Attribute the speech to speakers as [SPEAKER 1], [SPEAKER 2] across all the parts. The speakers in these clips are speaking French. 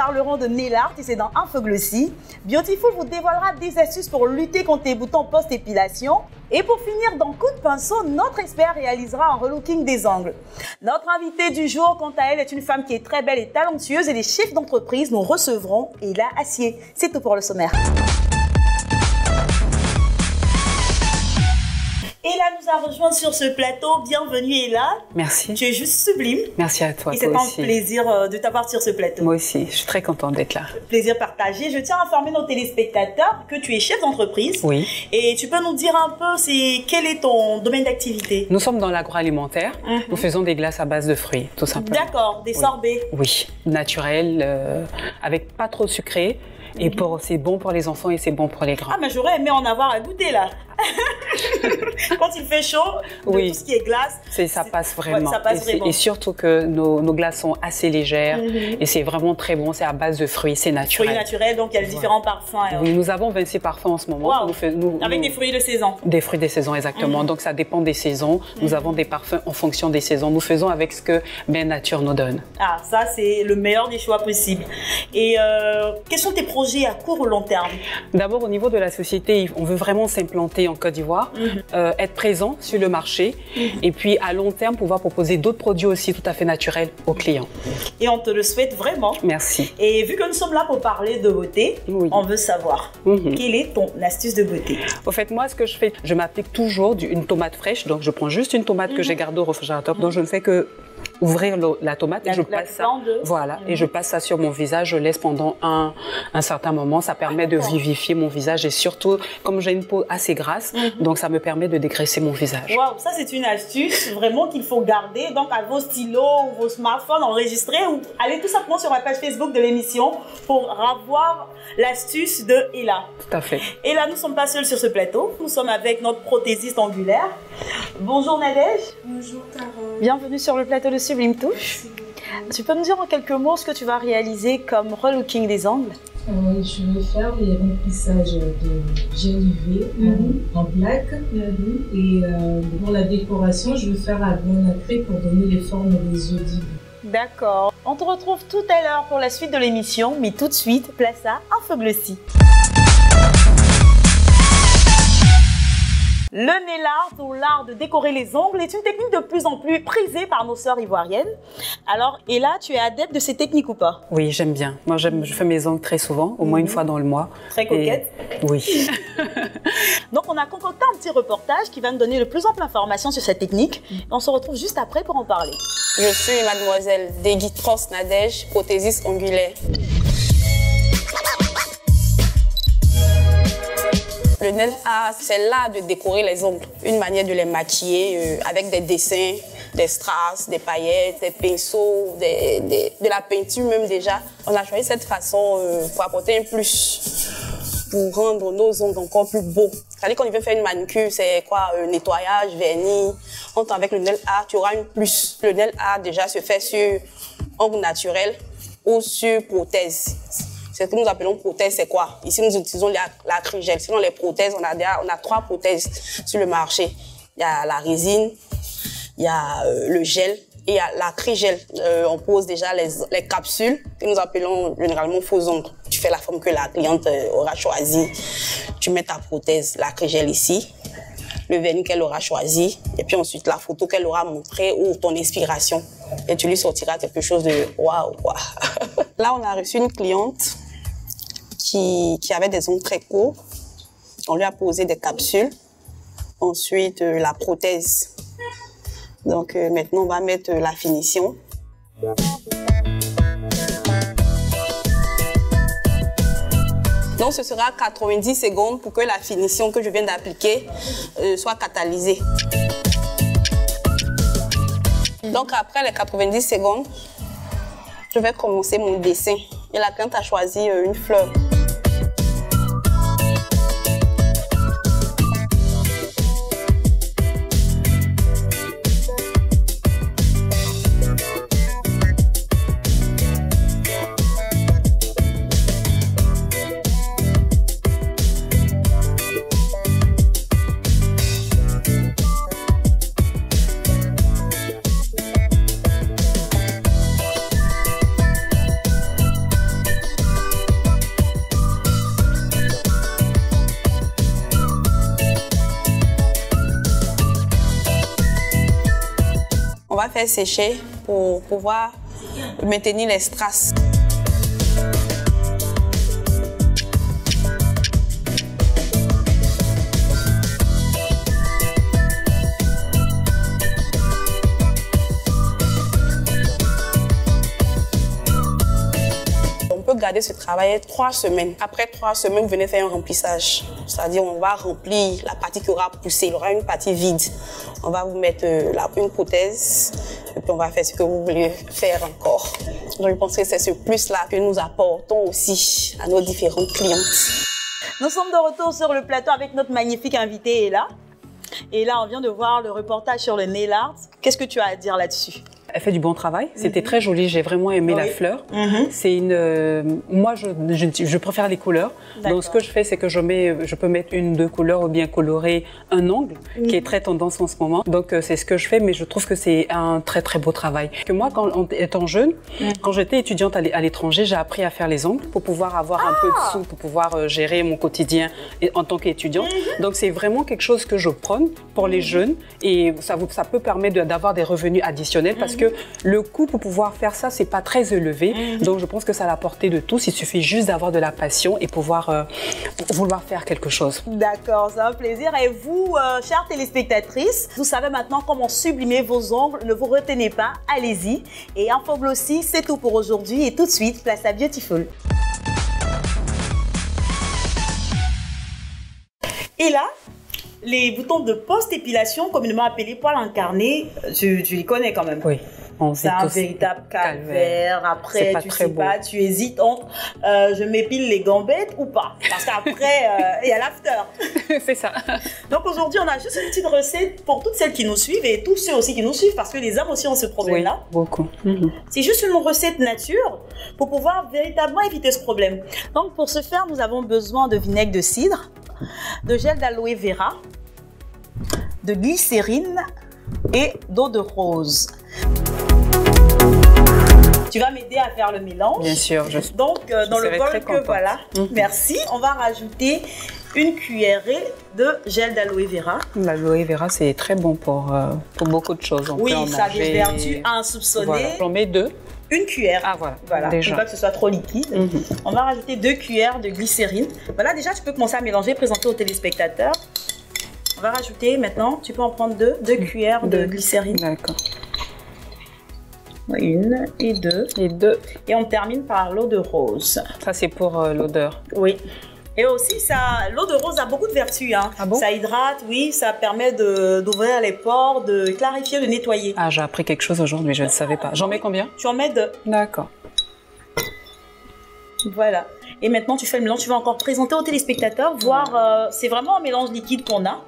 [SPEAKER 1] parlerons de nail art et c'est dans Infoglossy. Beautiful vous dévoilera des astuces pour lutter contre les boutons post-épilation. Et pour finir, dans Coup de pinceau, notre expert réalisera un relooking des ongles. Notre invitée du jour, quant à elle, est une femme qui est très belle et talentueuse et les chefs d'entreprise nous recevront Ella Assier. C'est tout pour le sommaire. Ella nous a rejoint sur ce plateau. Bienvenue Ella.
[SPEAKER 2] Merci.
[SPEAKER 1] Tu es juste sublime.
[SPEAKER 2] Merci à toi.
[SPEAKER 1] Et c'est un plaisir de t'avoir sur ce plateau.
[SPEAKER 2] Moi aussi, je suis très contente d'être là.
[SPEAKER 1] Plaisir partagé. Je tiens à informer nos téléspectateurs que tu es chef d'entreprise.
[SPEAKER 2] Oui.
[SPEAKER 1] Et tu peux nous dire un peu, quel est ton domaine d'activité?
[SPEAKER 2] Nous sommes dans l'agroalimentaire. Nous faisons des glaces à base de fruits, tout simplement.
[SPEAKER 1] D'accord, des sorbets.
[SPEAKER 2] Oui, naturels, avec pas trop sucré. Et c'est bon pour les enfants et c'est bon pour les grands.
[SPEAKER 1] Ah, mais j'aurais aimé en avoir à goûter là. Quand il fait chaud,
[SPEAKER 2] oui,
[SPEAKER 1] tout ce qui est glace,
[SPEAKER 2] ça passe vraiment.
[SPEAKER 1] Ouais, ça passe vraiment.
[SPEAKER 2] Et surtout que nos glaces sont assez légères et c'est vraiment très bon. C'est à base de fruits, c'est naturel.
[SPEAKER 1] Fruits naturels, donc il y a différents parfums.
[SPEAKER 2] Oui, nous avons 26 parfums en ce moment.
[SPEAKER 1] Wow. Avec des fruits de saison.
[SPEAKER 2] Des fruits des saisons, exactement. Donc ça dépend des saisons. Nous avons des parfums en fonction des saisons. Nous faisons avec ce que Mère Nature nous donne.
[SPEAKER 1] Ah, ça c'est le meilleur des choix possibles. Et quels sont tes projets à court ou long terme?
[SPEAKER 2] D'abord, au niveau de la société, on veut vraiment s'implanter en Côte d'Ivoire, être présent sur le marché et puis à long terme pouvoir proposer d'autres produits aussi tout à fait naturels aux clients.
[SPEAKER 1] Et on te le souhaite vraiment.
[SPEAKER 2] Merci.
[SPEAKER 1] Et vu que nous sommes là pour parler de beauté, on veut savoir quelle est ton astuce de beauté?
[SPEAKER 2] Au fait, moi, ce que je fais, je m'applique toujours une tomate fraîche. Donc, je prends juste une tomate que j'ai gardée au réfrigérateur. Donc, je ne fais que ouvrir la tomate et je passe ça. Voilà, et je passe ça sur mon visage. Je laisse pendant un certain moment. Ça permet de vivifier mon visage et surtout, comme j'ai une peau assez grasse, donc ça me permet de dégraisser mon visage.
[SPEAKER 1] Waouh, ça c'est une astuce vraiment qu'il faut garder. Donc à vos stylos ou vos smartphones, enregistrer ou allez tout simplement sur la page Facebook de l'émission pour avoir l'astuce de Ella.
[SPEAKER 2] Tout à fait.
[SPEAKER 1] Et là, nous ne sommes pas seuls sur ce plateau. Nous sommes avec notre prothésiste angulaire. Bonjour Nadège.
[SPEAKER 3] Bonjour Carole.
[SPEAKER 1] Bienvenue sur le plateau de Sublime Touche. Tu peux me dire en quelques mots ce que tu vas réaliser comme relooking des ongles?
[SPEAKER 3] Oui, je vais faire des remplissages de gel UV en plaques. Et pour la décoration, je vais faire à blanc nacré pour donner les formes des yeux d'Ibu.
[SPEAKER 1] D'accord. On te retrouve tout à l'heure pour la suite de l'émission, mais tout de suite, place à Infoglossy. Le nail art ou l'art de décorer les ongles est une technique de plus en plus prisée par nos sœurs ivoiriennes. Alors, Ella, tu es adepte de ces techniques ou pas?
[SPEAKER 2] Oui, j'aime bien. Moi, je fais mes ongles très souvent, au moins une fois dans le mois.
[SPEAKER 1] Très coquette.
[SPEAKER 2] Oui.
[SPEAKER 1] Donc, on a concocté un petit reportage qui va nous donner de plus amples informations sur cette technique. On se retrouve juste après pour en parler.
[SPEAKER 4] Je suis mademoiselle Deguitros Nadège, prothésiste ongulaire. Le nail art, c'est l'art de décorer les ongles. Une manière de les maquiller avec des dessins, des strass, des paillettes, des pinceaux, de la peinture même déjà. On a choisi cette façon pour apporter un plus, pour rendre nos ongles encore plus beaux. C'est-à-dire qu'on veut faire une manucure, c'est quoi? Nettoyage, vernis. On avec le nail art, tu auras une plus. Le nail art déjà se fait sur ongles naturels ou sur prothèse. Ce que nous appelons prothèse, c'est quoi? Ici, nous utilisons l'acrygel. Sinon, les prothèses, on a 3 prothèses sur le marché. Il y a la résine, il y a le gel et il y a l'acrygel. On pose déjà les capsules que nous appelons généralement faux ongles. Tu fais la forme que la cliente aura choisie. Tu mets ta prothèse, l'acrygel ici, le vernis qu'elle aura choisi et puis ensuite la photo qu'elle aura montrée ou ton inspiration. Et tu lui sortiras quelque chose de waouh. Là, on a reçu une cliente qui avait des ongles très courts. On lui a posé des capsules. Ensuite, la prothèse. Donc, maintenant, on va mettre la finition. Donc, ce sera 90 secondes pour que la finition que je viens d'appliquer soit catalysée. Donc, après les 90 secondes, je vais commencer mon dessin. Et la cliente a choisi une fleur. va faire sécher pour pouvoir maintenir les strass. Garder ce travail 3 semaines. Après 3 semaines, vous venez faire un remplissage. C'est-à-dire, on va remplir la partie qui aura poussé. Il y aura une partie vide. On va vous mettre une prothèse et puis on va faire ce que vous voulez faire encore. Donc, je pense que c'est ce plus-là que nous apportons aussi à nos différentes clientes.
[SPEAKER 1] Nous sommes de retour sur le plateau avec notre magnifique invitée Ella. Et là, on vient de voir le reportage sur le nail art. Qu'est-ce que tu as à dire là-dessus?
[SPEAKER 2] Elle fait du bon travail. C'était très joli. J'ai vraiment aimé la fleur. C'est une. Moi, je préfère les couleurs. Donc, ce que je fais, c'est que je peux mettre 1 ou 2 couleurs ou bien colorer un angle qui est très tendance en ce moment. Donc, c'est ce que je fais, mais je trouve que c'est un très très beau travail. Que moi, étant jeune, quand j'étais étudiante à l'étranger, j'ai appris à faire les ongles pour pouvoir avoir un peu de sous, pour pouvoir gérer mon quotidien en tant qu'étudiante. Donc, c'est vraiment quelque chose que je prône pour les jeunes et ça peut permettre d'avoir des revenus additionnels parce que le coût pour pouvoir faire ça, c'est pas très élevé. Donc, je pense que c'est à la portée de tous. Il suffit juste d'avoir de la passion et pouvoir vouloir faire quelque chose.
[SPEAKER 1] D'accord, c'est un plaisir. Et vous, chères téléspectatrices, vous savez maintenant comment sublimer vos ongles. Ne vous retenez pas, allez-y. Et Infoglossy, c'est tout pour aujourd'hui. Et tout de suite, place à Beautiful. Et là, les boutons de post-épilation, communément appelés poils incarnés, tu les connais quand même.
[SPEAKER 2] Oui.
[SPEAKER 1] C'est un véritable calvaire. Après, tu sais pas, tu hésites entre je m'épile les gambettes ou pas. Parce qu'après, il y a l'after.
[SPEAKER 2] C'est ça.
[SPEAKER 1] Donc aujourd'hui, on a juste une petite recette pour toutes celles qui nous suivent et tous ceux aussi qui nous suivent parce que les hommes aussi ont ce problème-là.
[SPEAKER 2] Oui, beaucoup.
[SPEAKER 1] C'est juste une recette nature pour pouvoir véritablement éviter ce problème. Donc pour ce faire, nous avons besoin de vinaigre de cidre, de gel d'aloe vera, de glycérine et d'eau de rose. Tu vas m'aider à faire le mélange.
[SPEAKER 2] Bien sûr.
[SPEAKER 1] Donc, dans le bol que voilà, merci, on va rajouter 1 cuillerée de gel d'aloe vera.
[SPEAKER 2] L'aloe vera, c'est très bon pour beaucoup de choses. On peut en
[SPEAKER 1] ça a
[SPEAKER 2] manger.
[SPEAKER 1] des vertus insoupçonnées.
[SPEAKER 2] Voilà. J'en mets 2.
[SPEAKER 1] 1 cuillère.
[SPEAKER 2] Ah voilà. Déjà.
[SPEAKER 1] Pour pas que ce soit trop liquide. On va rajouter 2 cuillères de glycérine. Voilà, déjà, tu peux commencer à mélanger, présenter aux téléspectateurs. On va rajouter maintenant, tu peux en prendre 2 cuillères de glycérine.
[SPEAKER 2] D'accord.
[SPEAKER 1] 1 et 2. Et on termine par l'eau de rose.
[SPEAKER 2] Ça, c'est pour l'odeur.
[SPEAKER 1] Oui. Et aussi, l'eau de rose a beaucoup de vertus. Hein.
[SPEAKER 2] Ah bon?
[SPEAKER 1] Ça hydrate, oui, ça permet d'ouvrir les pores, de clarifier, de nettoyer.
[SPEAKER 2] Ah, j'ai appris quelque chose aujourd'hui, je ne savais pas. J'en mets combien?
[SPEAKER 1] Tu en mets 2.
[SPEAKER 2] D'accord.
[SPEAKER 1] Voilà. Et maintenant, tu fais le mélange. Tu vas encore présenter aux téléspectateurs, voir, c'est vraiment un mélange liquide qu'on a.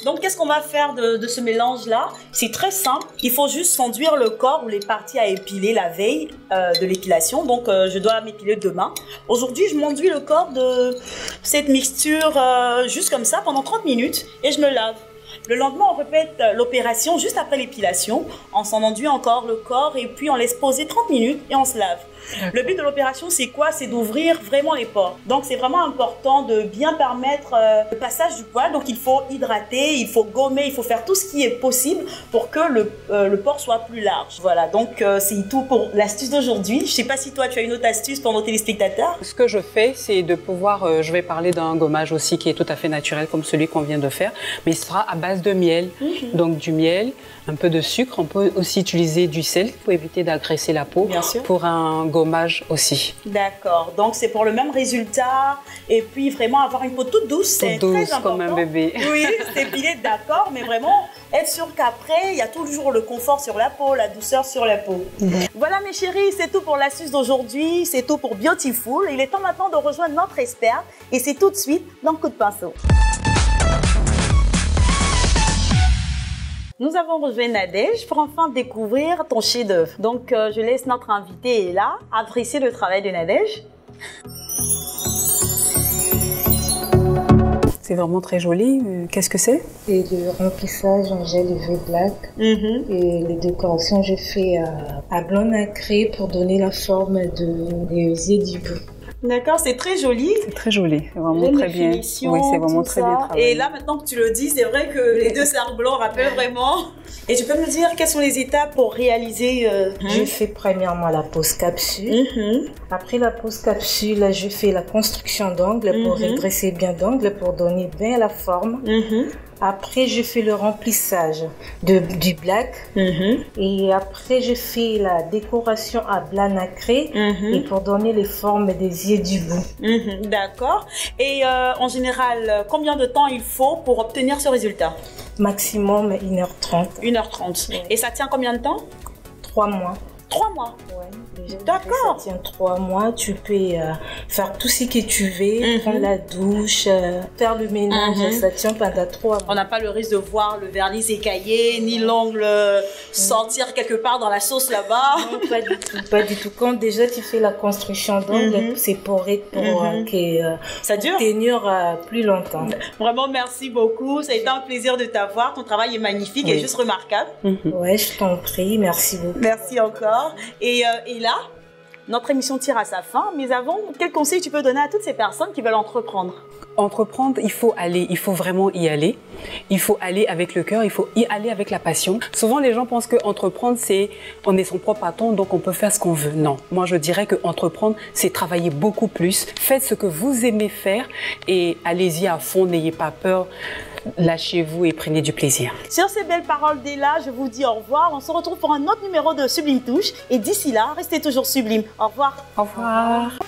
[SPEAKER 1] Donc, qu'est-ce qu'on va faire de ce mélange-là? C'est très simple. Il faut juste s'enduire le corps ou les parties à épiler la veille de l'épilation. Donc, je dois m'épiler demain. Aujourd'hui, je m'enduis le corps de cette mixture juste comme ça pendant 30 minutes et je me lave. Le lendemain, on répète l'opération juste après l'épilation. On s'en enduit encore le corps et puis on laisse poser 30 minutes et on se lave. Le but de l'opération, c'est quoi? C'est d'ouvrir vraiment les pores. Donc, c'est vraiment important de bien permettre le passage du poil. Donc, il faut hydrater, il faut gommer, il faut faire tout ce qui est possible pour que le pore soit plus large. Voilà, donc c'est tout pour l'astuce d'aujourd'hui. Je ne sais pas si toi, tu as une autre astuce pour nos téléspectateurs.
[SPEAKER 2] Ce que je fais, c'est de pouvoir, je vais parler d'un gommage aussi qui est tout à fait naturel comme celui qu'on vient de faire, mais il sera à base de miel. Donc, du miel, un peu de sucre. On peut aussi utiliser du sel pour éviter d'agresser la peau.
[SPEAKER 1] Bien sûr.
[SPEAKER 2] Pour un gommage aussi.
[SPEAKER 1] D'accord. Donc, c'est pour le même résultat. Et puis, vraiment avoir une peau toute douce, c'est très important.
[SPEAKER 2] Comme un bébé.
[SPEAKER 1] Oui, s'épiler, d'accord. Mais vraiment, être sûr qu'après, il y a toujours le confort sur la peau, la douceur sur la peau. Voilà, mes chéris, c'est tout pour l'astuce d'aujourd'hui. C'est tout pour Beautiful. Il est temps maintenant de rejoindre notre expert. Et c'est tout de suite dans Coup de pinceau. Nous avons rejoint Nadège pour enfin découvrir ton chef-d'œuvre. Donc, je laisse notre invitée là apprécier le travail de Nadège.
[SPEAKER 2] C'est vraiment très joli. Qu'est-ce que c'est?
[SPEAKER 3] C'est le remplissage en gel UV black. Et les décorations, j'ai fait à blanc nacré pour donner la forme des yeux d'hibou.
[SPEAKER 1] D'accord, c'est très joli.
[SPEAKER 2] C'est très joli, c'est vraiment très bien. Oui, c'est vraiment très bien travaillé.
[SPEAKER 1] Et là, maintenant que tu le dis, c'est vrai que les deux cercles blancs rappellent vraiment. Et tu peux me dire quelles sont les étapes pour réaliser
[SPEAKER 3] Je fais premièrement la pose capsule. Après la pose capsule, je fais la construction d'ongles pour redresser bien d'ongles, pour donner bien la forme. Après, je fais le remplissage du black. Et après, je fais la décoration à blanc nacré et pour donner les formes des yeux du bout.
[SPEAKER 1] D'accord. Et en général, combien de temps il faut pour obtenir ce résultat?
[SPEAKER 3] Maximum 1h30.
[SPEAKER 1] 1h30.
[SPEAKER 3] Oui.
[SPEAKER 1] Et ça tient combien de temps?
[SPEAKER 3] 3 mois.
[SPEAKER 1] 3 mois.
[SPEAKER 3] Ouais,
[SPEAKER 1] d'accord.
[SPEAKER 3] Ça tient 3 mois. Tu peux faire tout ce que tu veux, prendre la douche, faire le ménage. Ça tient pendant 3 mois.
[SPEAKER 1] On n'a pas le risque de voir le vernis s'écailler, ni l'ongle sortir quelque part dans la sauce là-bas.
[SPEAKER 3] Non, pas du tout. Pas du tout. Quand déjà tu fais la construction d'ongles, c'est pour que ça dure tenir plus longtemps.
[SPEAKER 1] Vraiment, merci beaucoup. Ça a été un plaisir de t'avoir. Ton travail est magnifique et juste remarquable.
[SPEAKER 3] Ouais, je t'en prie. Merci beaucoup.
[SPEAKER 1] Merci encore. Et là, notre émission tire à sa fin, mais avant, quel conseil tu peux donner à toutes ces personnes qui veulent entreprendre?
[SPEAKER 2] Entreprendre, il faut vraiment y aller. Il faut aller avec le cœur, il faut y aller avec la passion. Souvent, les gens pensent que entreprendre, on est son propre patron, donc on peut faire ce qu'on veut. Non, moi je dirais que entreprendre, c'est travailler beaucoup plus. Faites ce que vous aimez faire et allez-y à fond, n'ayez pas peur. Lâchez-vous et prenez du plaisir.
[SPEAKER 1] Sur ces belles paroles d'Ella, je vous dis au revoir. On se retrouve pour un autre numéro de Sublime Touche. Et d'ici là, restez toujours sublime. Au revoir.
[SPEAKER 2] Au revoir.